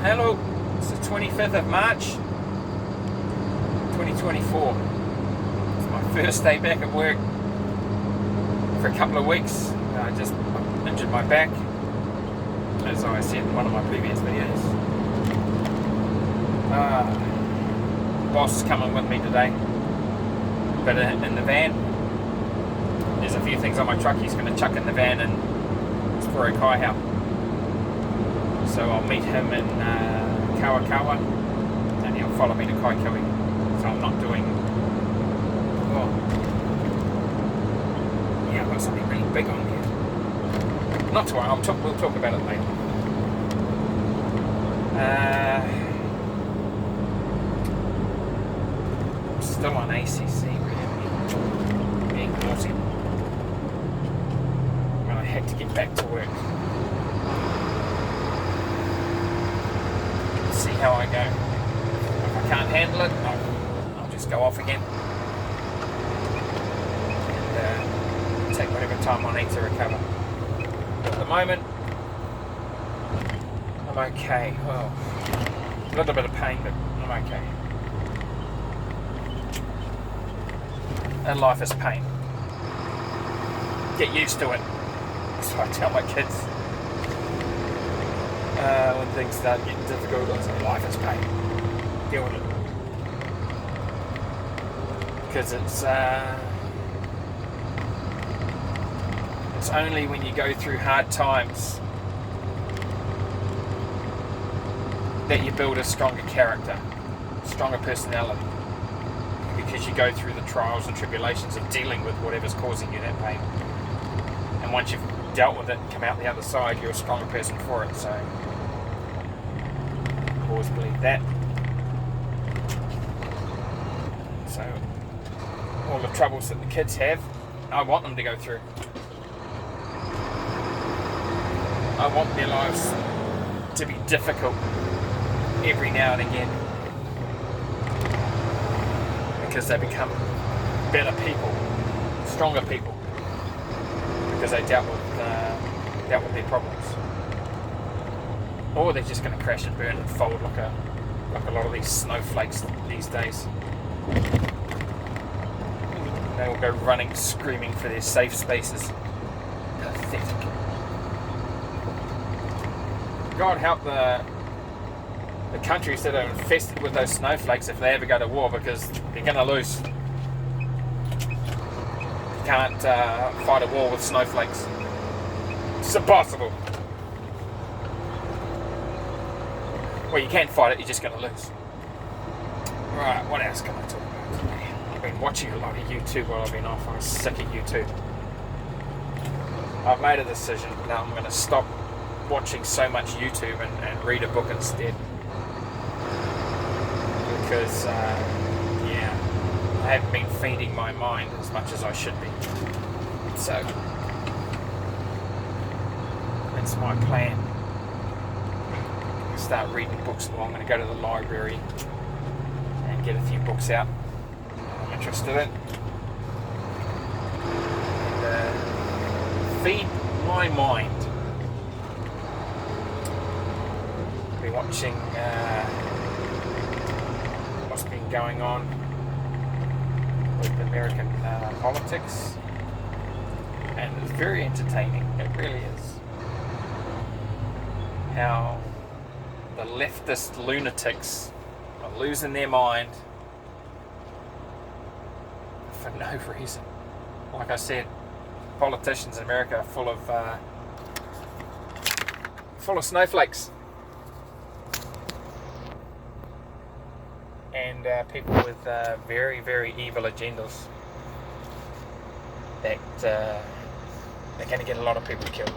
Hello, it's the 25th of March 2024. It's my first day back at work for a couple of weeks. I just injured my back, as I said in one of my previous videos. Boss is coming with me today, but in the van. There's a few things on my truck he's going to chuck in the van and it's for a Kaihau. So I'll meet him in Kawakawa and he'll follow me to Kaikoui. So I'm not doing... I've got something really big on here. Not to worry, we'll talk about it later. I'm still on ACC, really. Being naughty. When I had to get back to work. See how I go. If I can't handle it, I'll just go off again and take whatever time I need to recover. But at the moment, I'm okay. Well, a little bit of pain, but I'm okay. And life is pain. Get used to it. That's what I tell my kids. When things start getting difficult, I say life is pain. Deal with it. Because it's only when you go through hard times that you build a stronger character, stronger personality. Because you go through the trials and tribulations of dealing with whatever's causing you that pain. And once you've dealt with it and come out the other side, you're a stronger person for it. So I've always believed that. So all the troubles that the kids have, I want them to go through. I want their lives to be difficult every now and again, because they become better people, stronger people, because they dealt with their problems. Or they're just going to crash and burn and fold like a lot of these snowflakes these days. They will go running, screaming for their safe spaces. Pathetic. God help the countries that are infested with those snowflakes if they ever go to war, because they're going to lose. You can't fight a war with snowflakes. It's impossible. Well, you can fight it, you're just going to lose. Right, what else can I talk about today? I've been watching a lot of YouTube while I've been off. I'm sick of YouTube. I've made a decision that I'm going to stop watching so much YouTube and read a book instead. Because, I haven't been feeding my mind as much as I should be. So, that's my plan. Start reading books more. I'm going to go to the library and get a few books out I'm interested in. And feed my mind. I've been watching what's been going on with American politics, and it's very entertaining. It really is. How the leftist lunatics are losing their mind for no reason. Like I said, politicians in America are full of snowflakes. And people with very, very evil agendas that they're going to get a lot of people killed.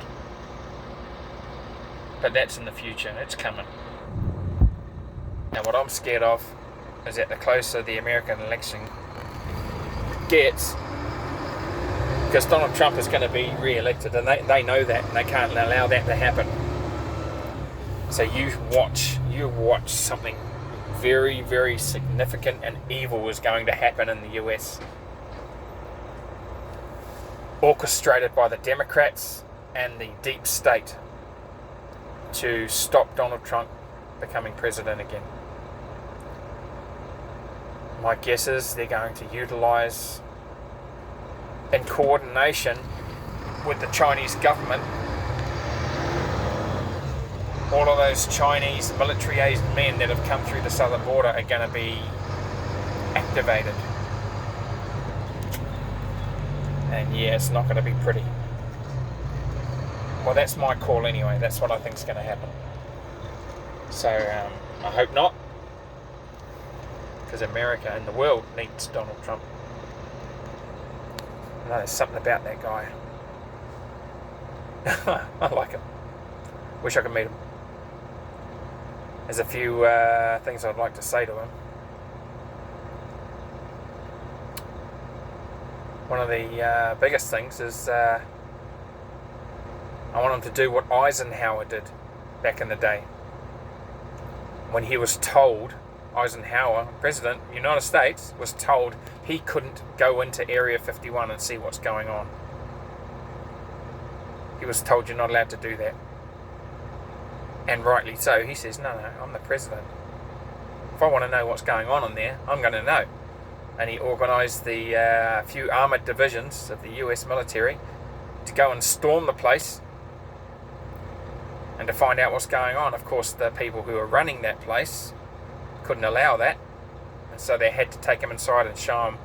But that's in the future, it's coming. Now what I'm scared of is that the closer the American election gets, because Donald Trump is going to be re-elected, and they know that, and they can't allow that to happen. So you watch something very, very significant and evil is going to happen in the US. Orchestrated by the Democrats and the deep state to stop Donald Trump becoming president again. My guess is they're going to utilise, in coordination with the Chinese government, all of those Chinese military-aged men that have come through the southern border are going to be activated. And yeah, it's not going to be pretty. Well, that's my call anyway. That's what I think is going to happen. So I hope not, because America and the world needs Donald Trump. I know there's something about that guy. I like him. Wish I could meet him. There's a few things I'd like to say to him. One of the biggest things is I want him to do what Eisenhower did back in the day. When he was told, Eisenhower, President of the United States, was told he couldn't go into Area 51 and see what's going on. He was told you're not allowed to do that. And rightly so. He says, no, I'm the president. If I want to know what's going on in there, I'm going to know. And he organised the few armoured divisions of the US military to go and storm the place and to find out what's going on. Of course, the people who were running that place couldn't allow that, and so they had to take him inside and show him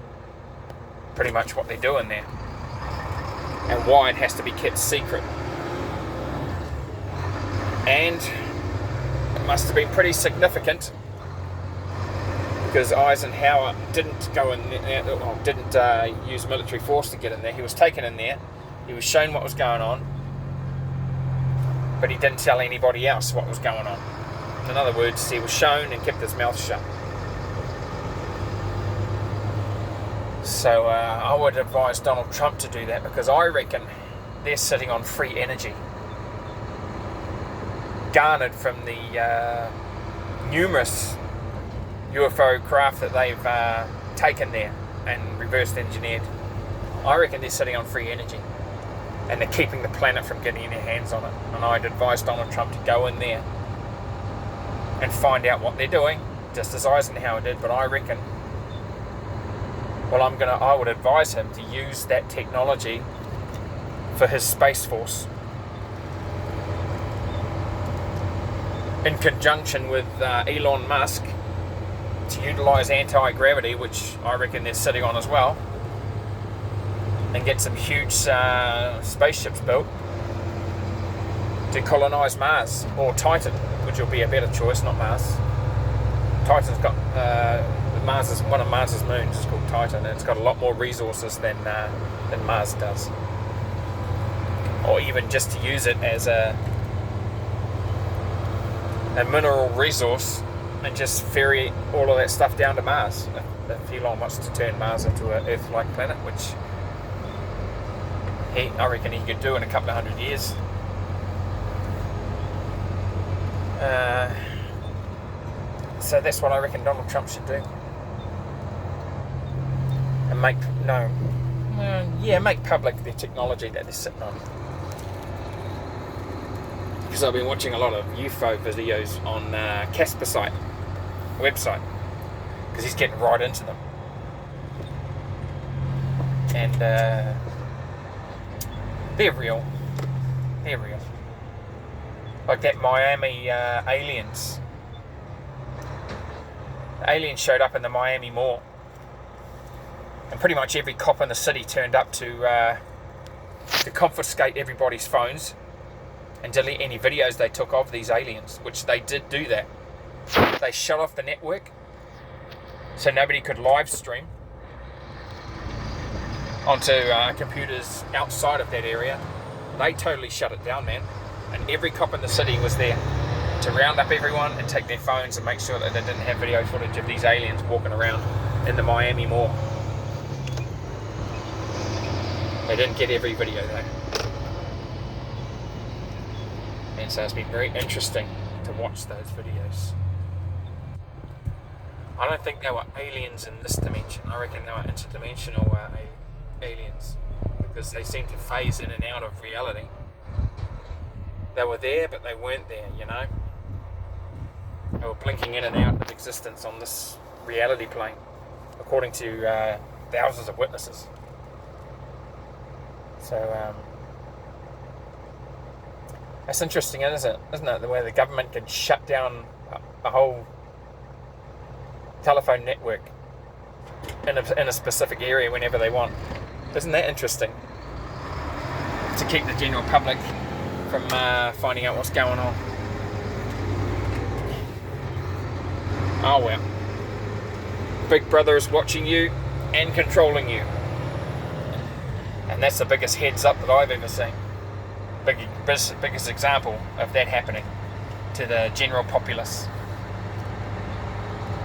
pretty much what they're doing there and why it has to be kept secret. And it must have been pretty significant, because Eisenhower didn't go in there, didn't use military force to get in there. He was taken in there, he was shown what was going on, but he didn't tell anybody else what was going on. In other words, he was shown and kept his mouth shut. So I would advise Donald Trump to do that, because I reckon they're sitting on free energy garnered from the numerous UFO craft that they've taken there and reverse engineered. I reckon they're sitting on free energy, and they're keeping the planet from getting their hands on it. And I'd advise Donald Trump to go in there and find out what they're doing, just as Eisenhower did. But I reckon, well, I would advise him to use that technology for his Space Force, in conjunction with Elon Musk, to utilise anti-gravity, which I reckon they're sitting on as well, and get some huge spaceships built to colonise Mars, or Titan, which will be a better choice, not Mars. Titan's got one of Mars's moons is called Titan, and it's got a lot more resources than Mars does. Or even just to use it as a mineral resource and just ferry all of that stuff down to Mars. If Elon wants to turn Mars into an Earth-like planet, which I reckon he could do in a couple of 100 years. So that's what I reckon Donald Trump should do. And make public the technology that they're sitting on. Because I've been watching a lot of UFO videos on Casper website, because he's getting right into them. And they're real. They're real. Like that Miami aliens. The aliens showed up in the Miami Mall, and pretty much every cop in the city turned up to confiscate everybody's phones and delete any videos they took of these aliens, which they did do that. They shut off the network so nobody could live stream onto computers outside of that area. They totally shut it down, man. And every cop in the city was there to round up everyone and take their phones and make sure that they didn't have video footage of these aliens walking around in the Miami Mall. They didn't get every video though. And so it's been very interesting to watch those videos. I don't think they were aliens in this dimension. I reckon they were interdimensional aliens, because they seem to phase in and out of reality. They were there, but they weren't there, you know? who are blinking in and out of existence on this reality plane, according to thousands of witnesses. So that's interesting, isn't it? The way the government can shut down a whole telephone network in a specific area whenever they want. Isn't that interesting? To keep the general public from finding out what's going on. Oh well. Big Brother is watching you and controlling you. And that's the biggest heads up that I've ever seen. Biggest example of that happening to the general populace.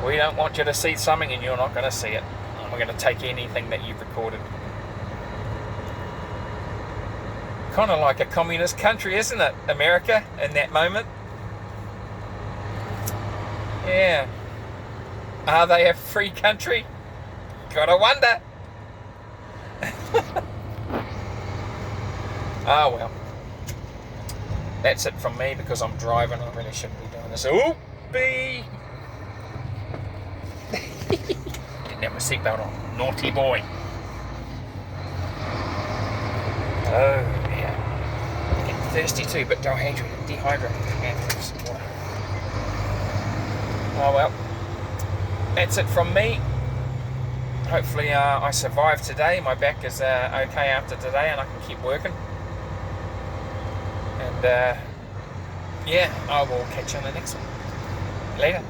We don't want you to see something and you're not going to see it. And we're going to take anything that you've recorded. Kind of like a communist country, isn't it, America, in that moment? Yeah. Are they a free country? Gotta wonder. Oh well. That's it from me because I'm driving. I really shouldn't be doing this. Oopie! Didn't have my seatbelt on. Naughty boy. Oh yeah. I'm getting thirsty too, but dehydrated. Yeah, some water. Oh well. That's it from me. Hopefully I survived today. My back is okay after today and I can keep working. And yeah, I will catch you on the next one. Later.